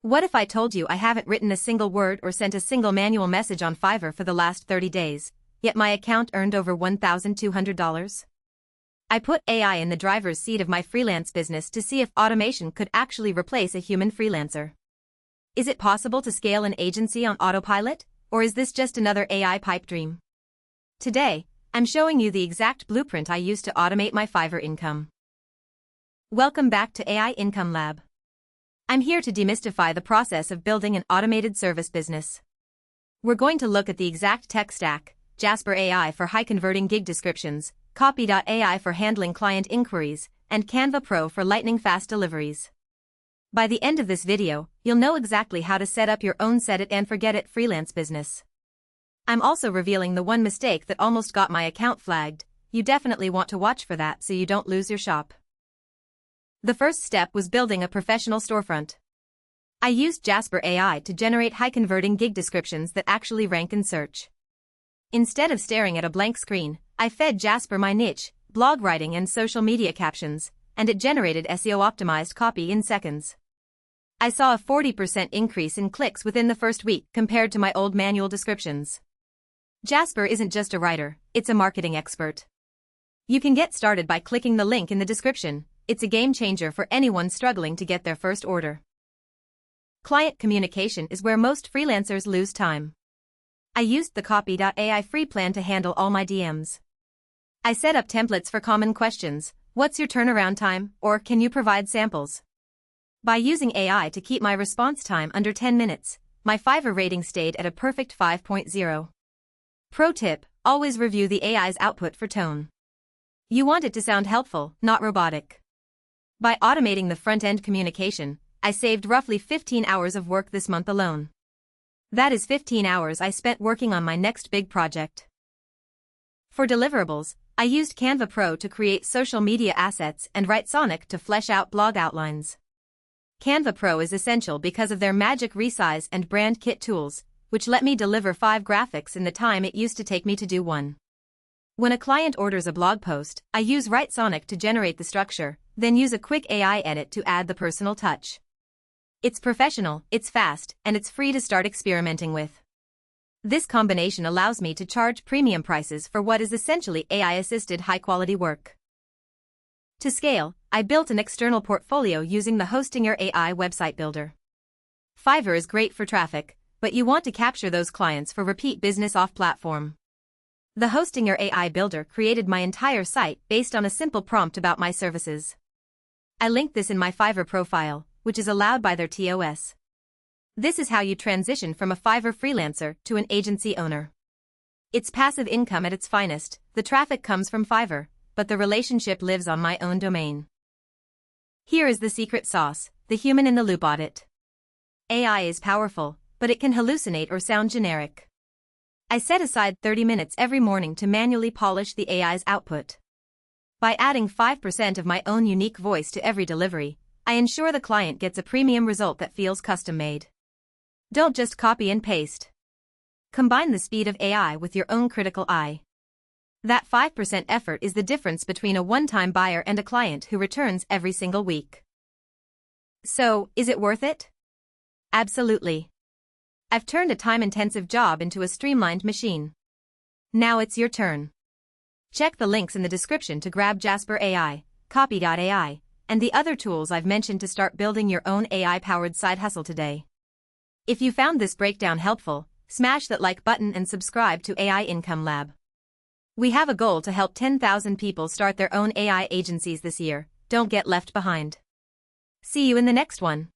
What if I told you I haven't written a single word or sent a single manual message on Fiverr for the last 30 days, yet my account earned over $1,200? I put AI in the driver's seat of my freelance business to see if automation could actually replace a human freelancer. Is it possible to scale an agency on autopilot, or is this just another AI pipe dream? Today, I'm showing you the exact blueprint I used to automate my Fiverr income. Welcome back to AI Income Lab. I'm here to demystify the process of building an automated service business. We're going to look at the exact tech stack: Jasper AI for high-converting gig descriptions, Copy.ai for handling client inquiries, and Canva Pro for lightning-fast deliveries. By the end of this video, you'll know exactly how to set up your own set-it-and-forget-it freelance business. I'm also revealing the one mistake that almost got my account flagged. You definitely want to watch for that so you don't lose your shop. The first step was building a professional storefront. I used Jasper AI to generate high-converting gig descriptions that actually rank in search. Instead of staring at a blank screen, I fed Jasper my niche, blog writing and social media captions, and it generated SEO-optimized copy in seconds. I saw a 40% increase in clicks within the first week compared to my old manual descriptions. Jasper isn't just a writer, it's a marketing expert. You can get started by clicking the link in the description. It's a game changer for anyone struggling to get their first order. Client communication is where most freelancers lose time. I used the Copy.ai free plan to handle all my DMs. I set up templates for common questions: what's your turnaround time, or can you provide samples? By using AI to keep my response time under 10 minutes, my Fiverr rating stayed at a perfect 5.0. Pro tip: always review the AI's output for tone. You want it to sound helpful, not robotic. By automating the front-end communication, I saved roughly 15 hours of work this month alone. That is 15 hours I spent working on my next big project. For deliverables, I used Canva Pro to create social media assets and write Sonic to flesh out blog outlines. Canva Pro is essential because of their magic resize and brand kit tools, which let me deliver 5 graphics in the time it used to take me to do one. When a client orders a blog post, I use Write Sonic to generate the structure, then use a quick AI edit to add the personal touch. It's professional, it's fast, and it's free to start experimenting with. This combination allows me to charge premium prices for what is essentially AI-assisted high-quality work. To scale, I built an external portfolio using the Hostinger AI website builder. Fiverr is great for traffic, but you want to capture those clients for repeat business off-platform. The Hostinger AI builder created my entire site based on a simple prompt about my services. I linked this in my Fiverr profile, which is allowed by their TOS. This is how you transition from a Fiverr freelancer to an agency owner. It's passive income at its finest. The traffic comes from Fiverr, but the relationship lives on my own domain. Here is the secret sauce: the human-in-the-loop audit. AI is powerful, but it can hallucinate or sound generic. I set aside 30 minutes every morning to manually polish the AI's output. By adding 5% of my own unique voice to every delivery, I ensure the client gets a premium result that feels custom-made. Don't just copy and paste. Combine the speed of AI with your own critical eye. That 5% effort is the difference between a one-time buyer and a client who returns every single week. So, is it worth it? Absolutely. I've turned a time-intensive job into a streamlined machine. Now it's your turn. Check the links in the description to grab Jasper AI, Copy.ai, and the other tools I've mentioned to start building your own AI-powered side hustle today. If you found this breakdown helpful, smash that like button and subscribe to AI Income Lab. We have a goal to help 10,000 people start their own AI agencies this year. Don't get left behind. See you in the next one.